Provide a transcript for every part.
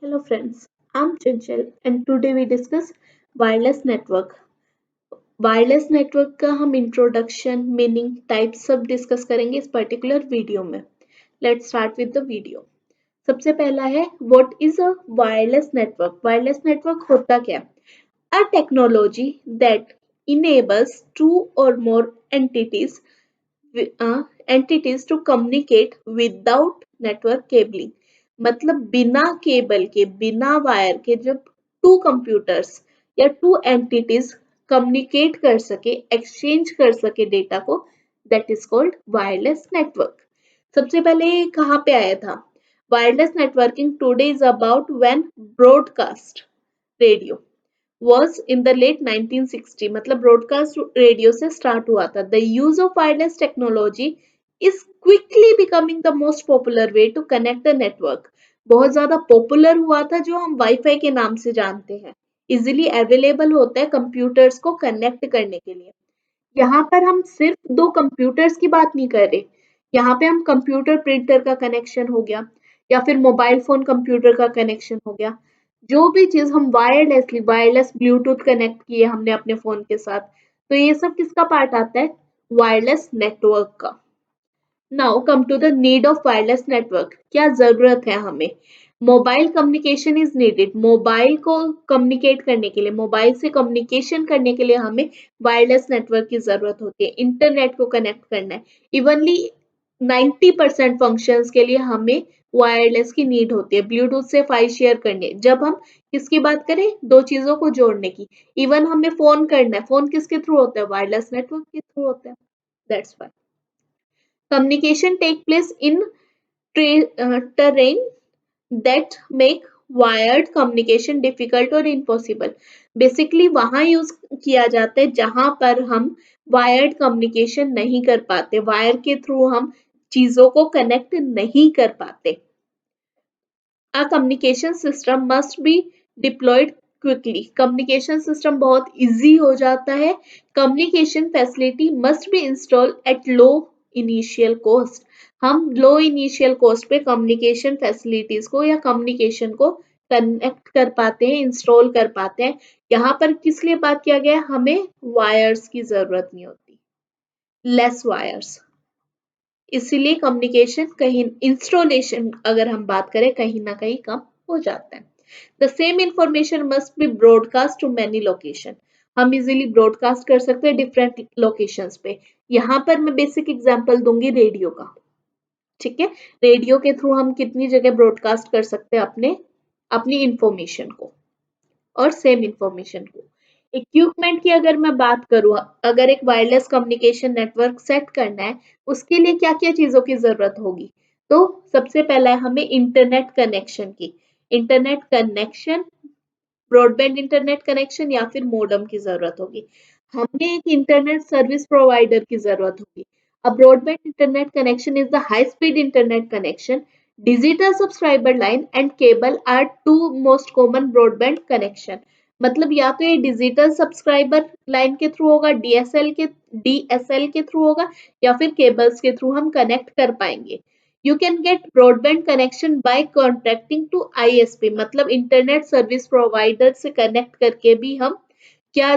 Hello friends, I'm Chanchal and today we discuss wireless network. Wireless network का हम introduction, meaning, types सब discuss करेंगे इस particular video में. Let's start with the video. सबसे पहला है what is a wireless network. Wireless network होता क्या है? A technology that enables two or more entities to communicate without network cabling. मतलब बिना केबल के, बिना वायर के जब टू कंप्यूटर्स या टू एंटिटीज कम्युनिकेट कर सके, एक्सचेंज कर सके डेटा को, that is called wireless network. सबसे पहले ये कहाँ पे आया था? Wireless networking today is about when broadcast radio was in the late 1960. मतलब ब्रॉडकास्ट रेडियो से स्टार्ट हुआ था. The use of wireless technology is quickly becoming the most popular way to connect a network. बहुत ज्यादा popular हुआ था, जो हम वाईफाई के नाम से जानते हैं. इजिली अवेलेबल होता है कंप्यूटर्स को कनेक्ट करने के लिए. यहाँ पर हम सिर्फ दो कंप्यूटर्स की बात नहीं कर रहे. यहाँ पे हम कंप्यूटर प्रिंटर का कनेक्शन हो गया या फिर मोबाइल फोन कंप्यूटर का कनेक्शन हो गया. जो भी चीज हम वायरलेस ब्लूटूथ कनेक्ट किए हमने अपने फोन के साथ, तो ये सब किसका पार्ट आता है? वायरलेस नेटवर्क का. Now come to the need of wireless network. क्या जरूरत है हमें? Mobile communication is needed. Mobile को कम्युनिकेट करने के लिए, मोबाइल से कम्युनिकेशन करने के लिए हमें वायरलेस नेटवर्क की जरूरत होती है. इंटरनेट को कनेक्ट करना है. इवनली 90% फंक्शंस के लिए हमें वायरलेस की नीड होती है. ब्लूटूथ से फाइल शेयर करने, जब हम किसकी बात करें, दो चीजों को जोड़ने की. इवन हमें फोन करना है, फोन किसके थ्रू होता है? वायरलेस नेटवर्क के थ्रू होता है. That's why communication take place in terrain that make wired communication difficult or impossible. Basically वहां यूज किया जाता है जहां पर हम वायर्ड कम्युनिकेशन नहीं कर पाते, वायर के थ्रू हम चीजों को कनेक्ट नहीं कर पाते. A communication system must be deployed quickly. communication system बहुत easy हो जाता है. communication facility must be installed at low initial cost. हम low initial cost पे communication facilities को या communication को कनेक्ट कर पाते हैं, इंस्टॉल कर पाते हैं. यहाँ पर किस लिए बात किया गया है? हमें वायर्स की जरूरत नहीं होती, लेस वायर्स. इसीलिए कम्युनिकेशन कहीं, इंस्टॉलेशन अगर हम बात करें, कहीं ना कहीं कम हो जाता है. The same information must be broadcast to many location. हम इजीली ब्रॉडकास्ट कर सकते हैं डिफरेंट लोकेशंस पे. यहाँ पर मैं बेसिक एग्जांपल दूंगी रेडियो का. ठीक है, रेडियो के थ्रू हम कितनी जगह ब्रॉडकास्ट कर सकते हैं अपनी इंफॉर्मेशन को और सेम इंफॉर्मेशन को. इक्विपमेंट की अगर मैं बात करूं, अगर एक वायरलेस कम्युनिकेशन नेटवर्क सेट करना है, उसके लिए क्या क्या चीजों की जरूरत होगी? तो सबसे पहला है हमें इंटरनेट कनेक्शन की. Internet connection, broadband internet connection या फिर मोडम की जरूरत होगी. हमें एक इंटरनेट सर्विस प्रोवाइडर की जरूरत होगी. A broadband internet connection is the high speed internet connection. Digital subscriber line and cable are two most common broadband connection. मतलब या तो ये डिजिटल सब्सक्राइबर लाइन के थ्रू होगा, डीएसएल के थ्रू होगा, या फिर केबल्स के थ्रू हम कनेक्ट कर पाएंगे. You can get broadband connection by contacting to ISP. मतलब इंटरनेट सर्विस प्रोवाइडर से कनेक्ट करके भी हम क्या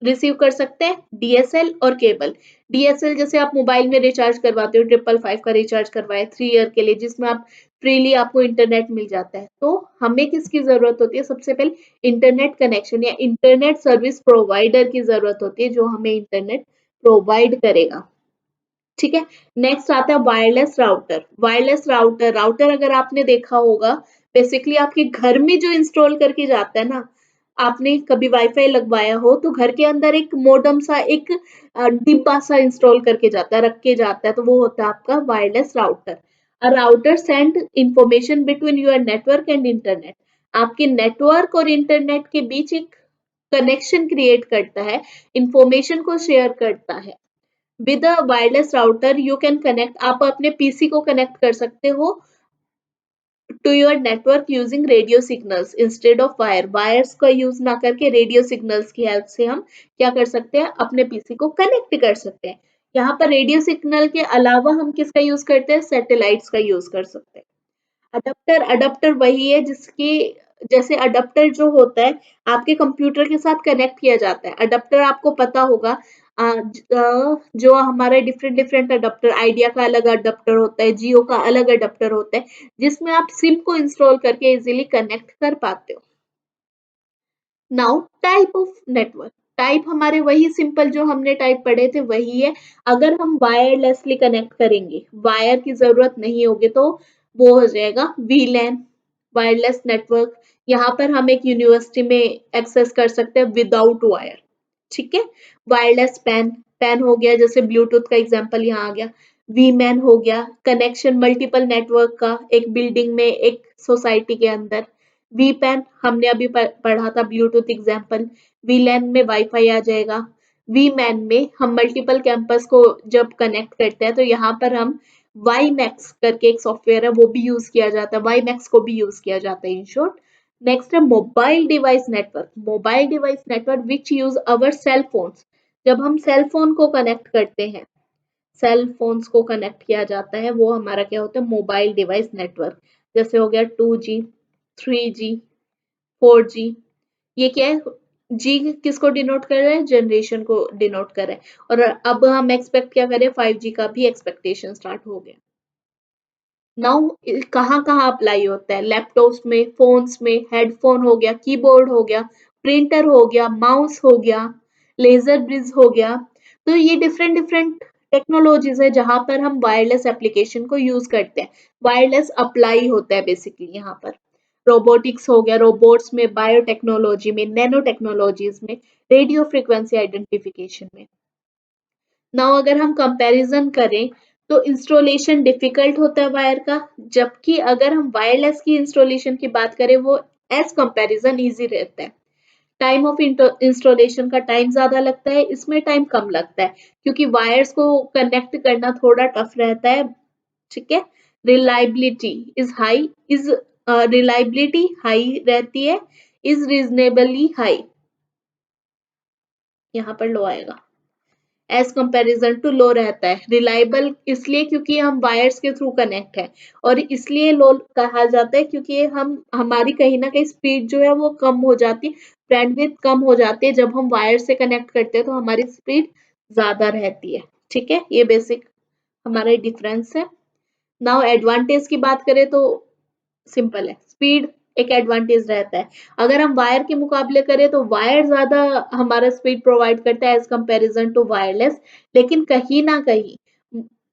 रिसीव कर सकते हैं? डीएसएल और केबल. डीएसएल जैसे आप मोबाइल में रिचार्ज करवाते हो, 555 का रिचार्ज करवाए 3 ईयर के लिए, जिसमें आप फ्रीली आपको इंटरनेट मिल जाता है. तो हमें किसकी जरूरत होती है? सबसे पहले इंटरनेट कनेक्शन या इंटरनेट सर्विस प्रोवाइडर की जरूरत होती है, जो हमें इंटरनेट प्रोवाइड करेगा. ठीक है. नेक्स्ट आता है वायरलेस राउटर. वायरलेस राउटर, अगर आपने देखा होगा, बेसिकली आपके घर में जो इंस्टॉल करके जाता है ना, आपने कभी वाईफाई लगवाया हो तो घर के अंदर एक मोडम सा, एक डिब्बा सा इंस्टॉल करके जाता है, रख के जाता है, तो वो होता है आपका wireless router. A router send information between your network and internet. आपके नेटवर्क और इंटरनेट के बीच एक कनेक्शन क्रिएट करता है, इंफॉर्मेशन को शेयर करता है. With a wireless router you can connect, आप अपने पीसी को कनेक्ट कर सकते हो to your network using radio signals instead of wires का यूज ना करके रेडियो सिग्नल्स की हेल्प से हम क्या कर सकते हैं? अपने पीसी को कनेक्ट कर सकते हैं. यहाँ पर रेडियो सिग्नल के अलावा हम किसका यूज करते हैं? सैटेलाइट्स का यूज कर सकते हैं. अडप्टर अडप्टर वही है जिसकी, जैसे अडप्टर जो होता है आपके कंप्यूटर के साथ कनेक्ट किया जाता है। अडप्टर आपको पता होगा, जो हमारे डिफरेंट डिफरेंट अडप्टर, आइडिया का अलग अडप्टर होता है, जियो का अलग अडप्टर होता है, जिसमें आप सिम को इंस्टॉल करके इजीली कनेक्ट कर पाते हो। Now type of network, type हमारे वही सिंपल जो हमने टाइप पढ़े थे वही है। अगर हम वायरलेसली कनेक्ट करेंगे, वायर की जरूरत नहीं होगी, तो वो हो जाएगा वीलैन, वायरलेस नेटवर्क। यहाँ पर हम एक यूनिवर्सिटी में एक्सेस कर सकते हैं विदाउट वायर, ठीक है। वायरलेस पैन, पैन हो गया, जैसे ब्लूटूथ का एग्जांपल यहाँ आ गया। वीमैन हो गया, कनेक्शन मल्टीपल नेटवर्क का एक बिल्डिंग में, एक सोसाइटी के अंदर। वीपैन हमने अभी पढ़ा था, ब्लूटूथ एग्जांपल। वीलैन में वाईफाई आ जाएगा। वीमैन में हम मल्टीपल कैंपस को जब कनेक्ट करते हैं तो यहाँ पर हम वाईमैक्स करके एक सॉफ्टवेयर है वो भी यूज किया जाता है, वाईमैक्स को भी यूज किया जाता है इन शॉर्ट। नेक्स्ट है mobile device network, mobile device network which use our cell phones. जब हम सेल फोन को कनेक्ट करते हैं, सेल फोन्स को कनेक्ट किया जाता है, वो हमारा क्या होता है, मोबाइल डिवाइस नेटवर्क। जैसे हो गया 2G, 3G, 4G। ये क्या है, जी किसको डिनोट कर रहा है, जनरेशन को डिनोट कर रहा है। और अब हम एक्सपेक्ट क्या करें, 5G का भी एक्सपेक्टेशन स्टार्ट हो गया। नाउ कहाँ कहाँ अप्लाई होता है, लैपटॉप्स में, फोन्स में, हेडफोन हो गया, कीबोर्ड हो गया, प्रिंटर हो गया, माउस हो गया, लेजर ब्रिज हो गया। तो ये डिफरेंट डिफरेंट टेक्नोलॉजीज है जहां पर हम वायरलेस एप्लीकेशन को यूज करते हैं। वायरलेस अप्लाई होता है बेसिकली यहाँ पर। रोबोटिक्स हो गया, रोबोट्स में, बायोटेक्नोलॉजी में, नैनो टेक्नोलॉजीज में, रेडियो फ्रिक्वेंसी आइडेंटिफिकेशन में। नाउ अगर हम कंपैरिजन करें तो इंस्टॉलेशन डिफिकल्ट होता है वायर का, जबकि अगर हम वायरलेस की इंस्टॉलेशन की बात करें वो एज कंपैरिजन इजी रहता है। टाइम ऑफ इंस्टॉलेशन का टाइम ज्यादा लगता है, इसमें टाइम कम लगता है क्योंकि वायर्स को कनेक्ट करना थोड़ा टफ रहता है, ठीक है। Reliability is high, is reliability high रहती है, इज रीजनेबली हाई, यहाँ पर लो आएगा, एज कंपैरिजन टू लो रहता है। रिलायबल इसलिए क्योंकि हम वायर्स के थ्रू कनेक्ट है, और इसलिए लो कहा जाता है क्योंकि हम हमारी कहीं ना कहीं स्पीड जो है वो कम हो जाती है, बैंडविड्थ कम हो जाती है। जब हम वायर से कनेक्ट करते हैं तो हमारी स्पीड ज्यादा रहती है, ठीक है। ये बेसिक हमारा डिफरेंस है। नाउ एडवांटेज की बात करें तो सिंपल है, स्पीड एक एडवांटेज रहता है। अगर हम वायर के मुकाबले करें तो वायर ज्यादा हमारा स्पीड प्रोवाइड करता है एज कंपैरिजन टू वायरलेस, लेकिन कहीं ना कहीं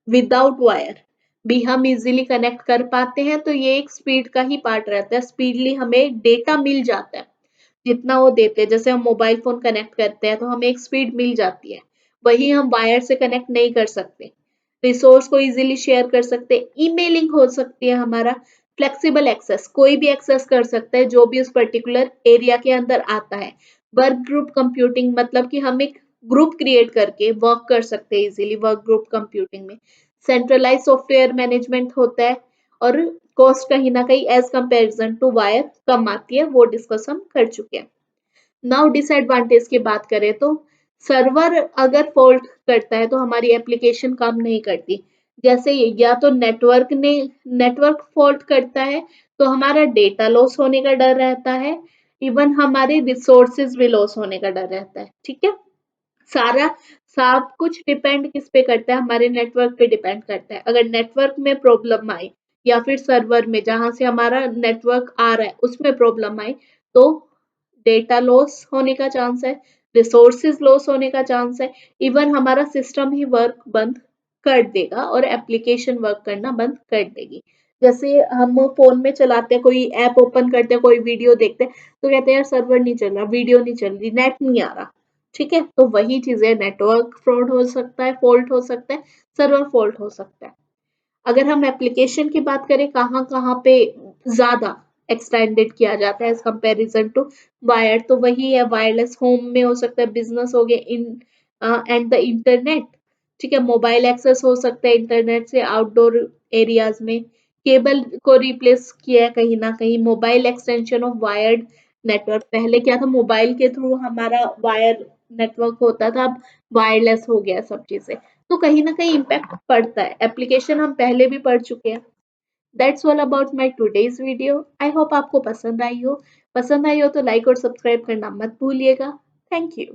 विदाउट वायर भी हम इजीली कनेक्ट कर पाते हैं, तो ये एक स्पीड का ही पार्ट रहता है। स्पीडली हमें डेटा मिल जाता है जितना वो देते हैं। जैसे हम मोबाइल फोन कनेक्ट करते हैं तो हमें एक स्पीड मिल जाती है, वही हम वायर से कनेक्ट नहीं कर सकते। रिसोर्स को इजीली शेयर कर सकते हैं, ईमेलिंग हो सकती है हमारा, फ्लेक्सिबल एक्सेस, कोई भी एक्सेस कर सकता है जो भी उस पर्टिकुलर एरिया के अंदर आता है। वर्क ग्रुप कंप्यूटिंग, मतलब कि हम एक ग्रुप क्रिएट करके वर्क कर सकते हैं इजीली वर्क ग्रुप कंप्यूटिंग में। सेंट्रलाइज सॉफ्टवेयर मैनेजमेंट होता है, और कॉस्ट कहीं ना कहीं एज कंपैरिजन टू वायर कम आती है, वो डिस्कस हम कर चुके हैं। नाउ डिसएडवांटेज की बात करें तो सर्वर अगर फॉल्ट करता है तो हमारी एप्लीकेशन काम नहीं करती। जैसे या तो नेटवर्क फॉल्ट करता है तो हमारा डेटा लॉस होने का डर रहता है, इवन हमारे रिसोर्सेज भी लॉस होने का डर रहता है, ठीक है। सारा सब कुछ डिपेंड किस पे करता है, हमारे नेटवर्क पे डिपेंड करता है। अगर नेटवर्क में प्रॉब्लम आई या फिर सर्वर में जहां से हमारा नेटवर्क आ रहा है उसमें प्रॉब्लम आई, तो डेटा लॉस होने का चांस है, रिसोर्सेज लॉस होने का चांस है, इवन हमारा सिस्टम ही वर्क बंद कर देगा और एप्लीकेशन वर्क करना बंद कर देगी। जैसे हम फोन में चलाते हैं, कोई ऐप ओपन करते हैं, कोई वीडियो देखते हैं, तो कहते हैं यार सर्वर नहीं चल रहा, वीडियो नहीं चल रही, नेट नहीं आ रहा, ठीक है। तो वही चीजें, नेटवर्क फ्रॉड हो सकता है, फॉल्ट हो सकता है, सर्वर फॉल्ट हो सकता है। अगर हम एप्लीकेशन की बात करें कहाँ कहाँ पे ज्यादा एक्सटेंडेड किया जाता है एज कंपैरिजन टू वायर, तो वही है वायरलेस होम में हो सकता है, बिजनेस हो गया, इन एंड द इंटरनेट, ठीक है। मोबाइल एक्सेस हो सकता है इंटरनेट से आउटडोर एरियाज में। केबल को रिप्लेस किया है कहीं ना कहीं, mobile extension of wired network. पहले क्या था, मोबाइल के थ्रू हमारा वायर नेटवर्क होता था, अब वायरलेस हो गया सब चीजें। तो कहीं ना कहीं इम्पैक्ट पड़ता है, एप्लीकेशन हम पहले भी पढ़ चुके हैं। That's all about my today's video. I hope आपको पसंद आई हो। पसंद आई हो तो लाइक और सब्सक्राइब करना मत भूलिएगा। Thank you.